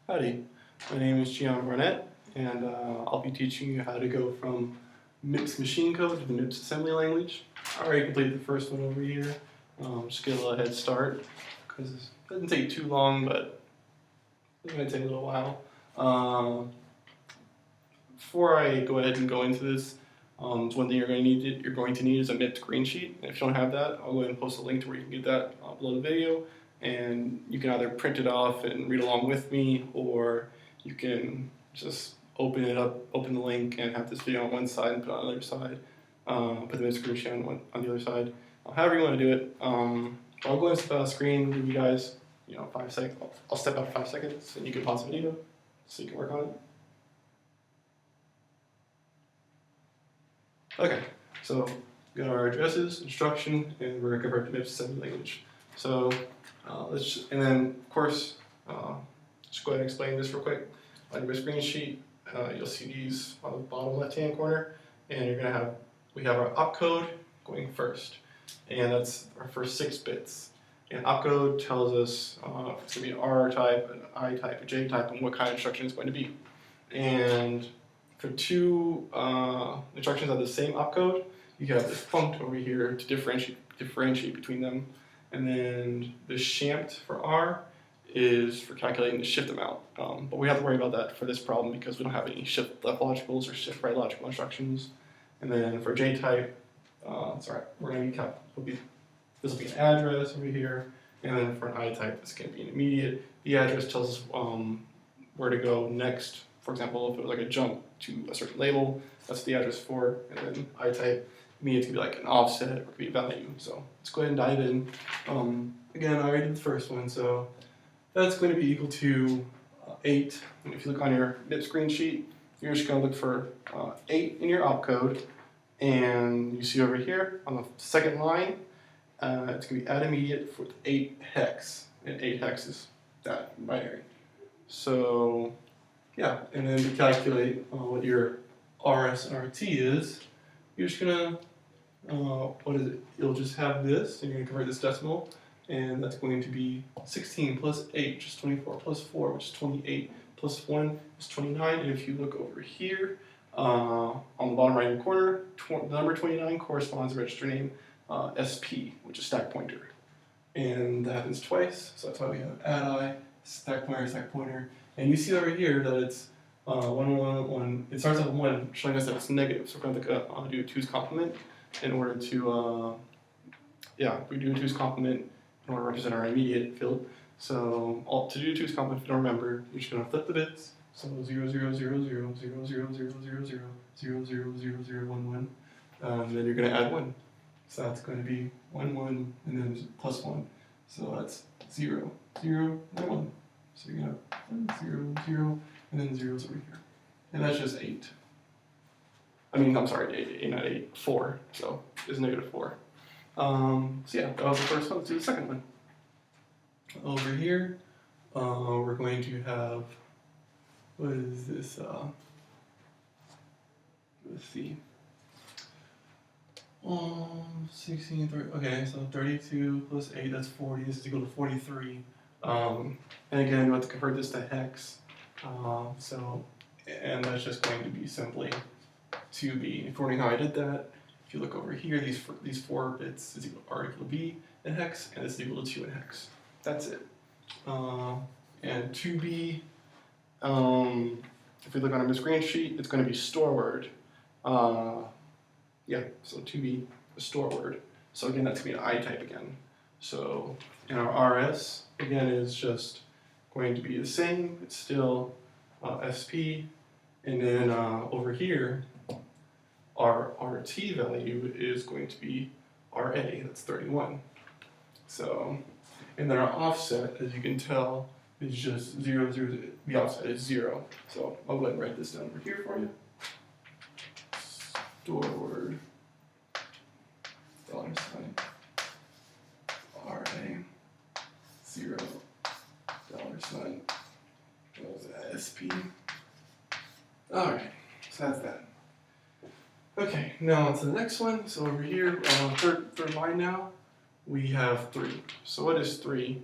Howdy, my name is Gian Barnett, and I'll be teaching you how to go from MIPS machine code to the MIPS assembly language. I already completed the first one over here. Just get a little head start because it doesn't take too long, but it's going to take a little while. Before I go ahead and go into this, one thing you're going to need is a MIPS green sheet. And if you don't have that, I'll go ahead and post a link to where you can get that below the video. And you can either print it off and read along with me, or you can just open the link and have this video on one side and put it on the other side. Put the screen sheet on the other side. However you want to do it. I'll go and step out of the screen, give you guys 5 seconds. I'll step out for 5 seconds and you can pause the video so you can work on it. Okay, so we got our addresses, instruction, and we're going to convert to MIPS assembly language. So and then of course, just go ahead and explain this real quick. On your screen sheet, you'll see these on the bottom left-hand corner, and we have our opcode going first, and that's our first 6 bits. And opcode tells us if it's going to be an R type, an I type, a J type, and what kind of instruction it's going to be. And for 2 instructions of the same opcode, you have this funct over here to differentiate between them. And then the shamped for R is for calculating the shift amount. But we have to worry about that for this problem because we don't have any shift left logicals or shift right logical instructions. And then for J type, this will be an address over here. And then for an I type, this can be an immediate. The address tells us where to go next. For example, if it was like a jump to a certain label, that's the address for. And then I type, immediate could be like an offset or it could be a value. So let's go ahead and dive in. Again, I already did the first one, so that's going to be equal to 8. And if you look on your MIPS screen sheet, you're just going to look for 8 in your opcode. And you see over here on the second line, it's going to be add immediate for 8 hex. And 8 hex is that binary. So yeah, and then to calculate what your RS and RT is, you're just gonna, you'll just have this, and you're gonna convert this decimal, and that's going to be 16 plus 8, which is 24, plus 4, which is 28, plus 1 is 29, and if you look over here, on the bottom right hand corner, the number 29 corresponds to the register name SP, which is stack pointer. And that happens twice, so that's why we have add I, stack pointer, and you see over here that it's 1, 1, 1. It starts off with 1, showing us that it's negative. So we're going to do a 2's complement in order to, we do a 2's complement in order to represent our immediate field. So to do 2's complement, if you don't remember, you're just going to flip the bits. So 0, 0, 0, 0, 0, 0, 0, 0, 0, 0, 0, 0, 0, 0, 1, 1. Then you're going to add 1. So that's going to be 1, 1, and then plus 1. So that's 0, 0, 1. So you're going to have 0, 0, and then 0's over here. And that's just 8. I'm sorry, 8, not 8, 4. So it's negative 4. So yeah, that was the first one. Let's do the second one. Over here, we're going to have, what is this? Let's see. 16, 30, okay, so 32 plus 8, that's 40. This is equal to 43. And again, we have to convert this to hex. And that's just going to be simply 2b. According to how I did that, if you look over here, these 4 bits are equal to b in hex, and this is equal to 2 in hex. That's it. And 2b, if we look on our screen sheet, it's going to be store word. So 2b is store word. So again, that's going to be an I type again. So, and our RS, again, is just going to be the same. It's still SP. And then over here, our RT value is going to be RA, that's 31. So, and then our offset, as you can tell, is just 0, 0, the offset is 0. So I'll go ahead and write this down over here for you. Store word, $sign, RA, 0, $sign, SP. Alright, so that's that. Okay, now on to the next one. So over here, third line now, we have 3. So what is 3?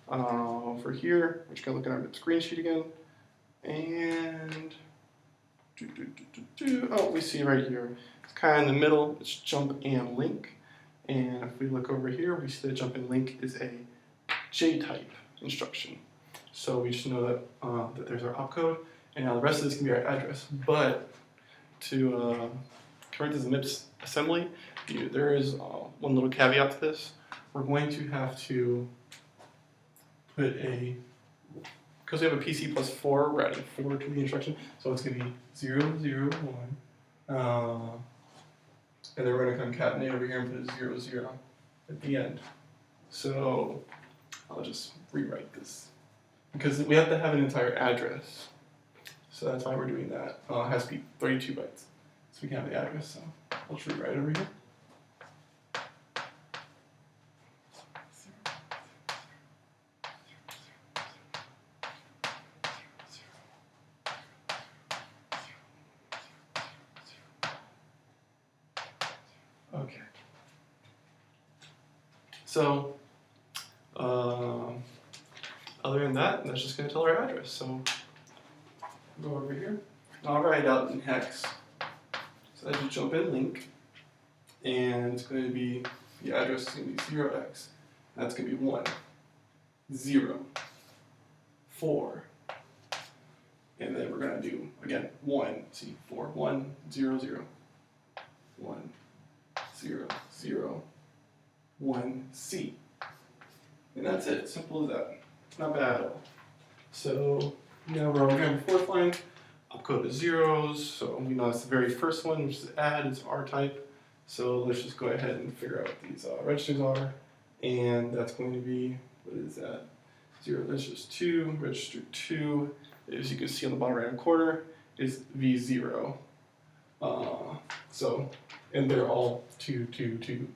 For here, we're just going to look at our screen sheet again. And oh, we see right here, it's kind of in the middle, it's jump and link. And if we look over here, we see that jump and link is a J-type instruction. So we just know that, that there's our opcode, and now the rest of this can be our address. But to convert this MIPS assembly, there is one little caveat to this. We're going to have to put because we have a PC plus 4, we're adding 4 to the instruction, so it's going to be 0, 0, 1. And then we're going to concatenate over here and put a 0, 0 at the end. So I'll just rewrite this, because we have to have an entire address. So that's why we're doing that. It has to be 32 bytes. So we can have the address, so I'll just rewrite it over here. Okay. So, other than that, that's just going to tell our address. So, go over here. I'll write it out in hex. So I just jump in link, and it's going to be, the address is going to be 0x. That's going to be 1, 0, 4. And then we're going to do, again, 1, see, 4, 1, 0, 0, 1, 0, 0, 1, C. And that's it, simple as that. Not bad at all. So now we're over here on the fourth line. Opcode is zeros, so we know it's the very first one, which is add, is R type. So let's just go ahead and figure out what these registers are. And that's going to be, what is that? 0, that's just 2. Register 2, as you can see on the bottom right hand corner, is V0. And they're all 2, 2, 2.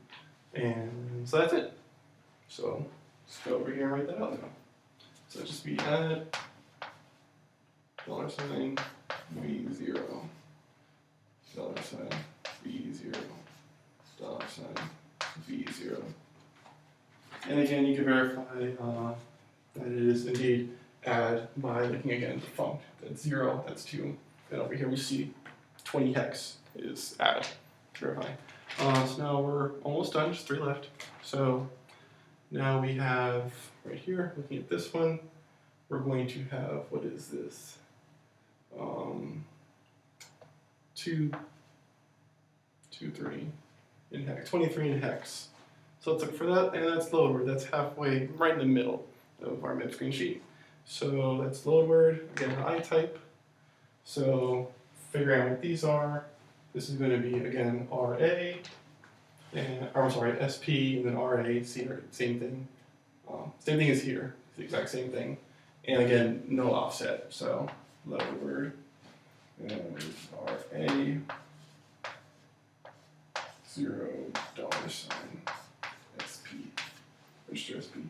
And so that's it. So let's go over here and write that out now. So it'll just be add $V0, $V0, $V0. And again, you can verify that it is indeed add by looking again at the func. That's 0, that's 2. And over here we see 20 hex is add. Verify. So now we're almost done, just 3 left. So now we have right here, looking at this one, we're going to have, what is this? 2, 3 in hex, 23 in hex. So let's look for that, and that's load word. That's halfway, right in the middle of our MIP screen sheet. So that's load word, again, I type. So figuring out what these are, this is going to be, again, RA, and, or I'm sorry, SP, and then RA, same thing. Same thing as here, it's the exact same thing. And again, no offset, so load word, and RA, $0 SP, register SP.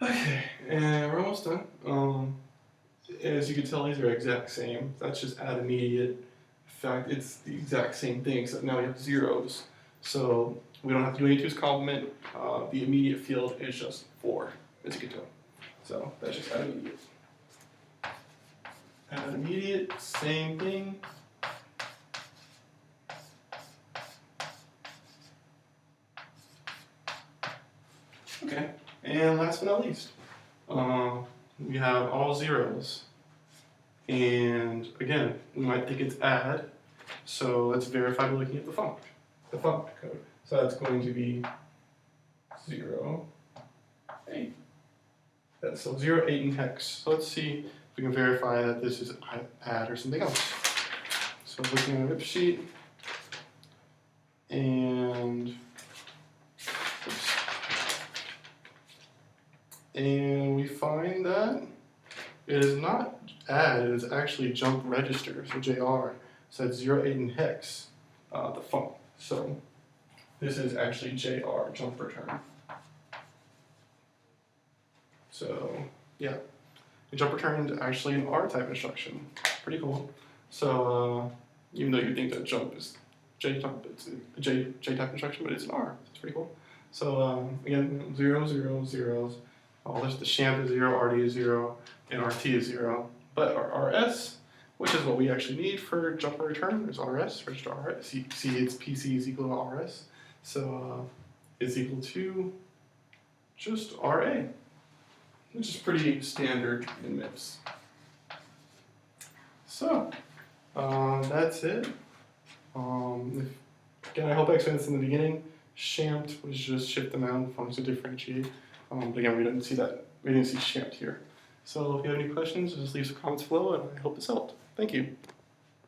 Okay, and we're almost done. As you can tell, these are exact same. That's just add immediate. In fact, it's the exact same thing, except now we have zeros. So we don't have to do any twos complement. The immediate field is just 4, as you can tell. So that's just add immediate. Add immediate, same thing. Okay, and last but not least, we have all zeros. And again, we might think it's add, so let's verify by looking at the func code. So that's going to be 0, 8. That's so 0, 8 in hex. So let's see if we can verify that this is add or something else. So looking at the MIP sheet, and we find that it is not add, it is actually jump register, so JR. So that's 0, 8 in hex, the func. So this is actually JR, jump return. So yeah, the jump return is actually an R type instruction. Pretty cool. So even though you think that jump is J type, it's a J type instruction, but it's an R. It's pretty cool. So again, 0, 0, zeros. All this, the champ is 0, RD is 0, and RT is 0. but our RS, which is what we actually need for jump and return, there's RS, register RS. You see its PC is equal to RS, so it's equal to just RA, which is pretty standard in MIPS. So that's it. Again, I hope I explained this in the beginning. Shamped was just shift amount, function to differentiate. But again, we didn't see that. We didn't see shamped here. So if you have any questions, just leave some comments below, and I hope this helped. Thank you.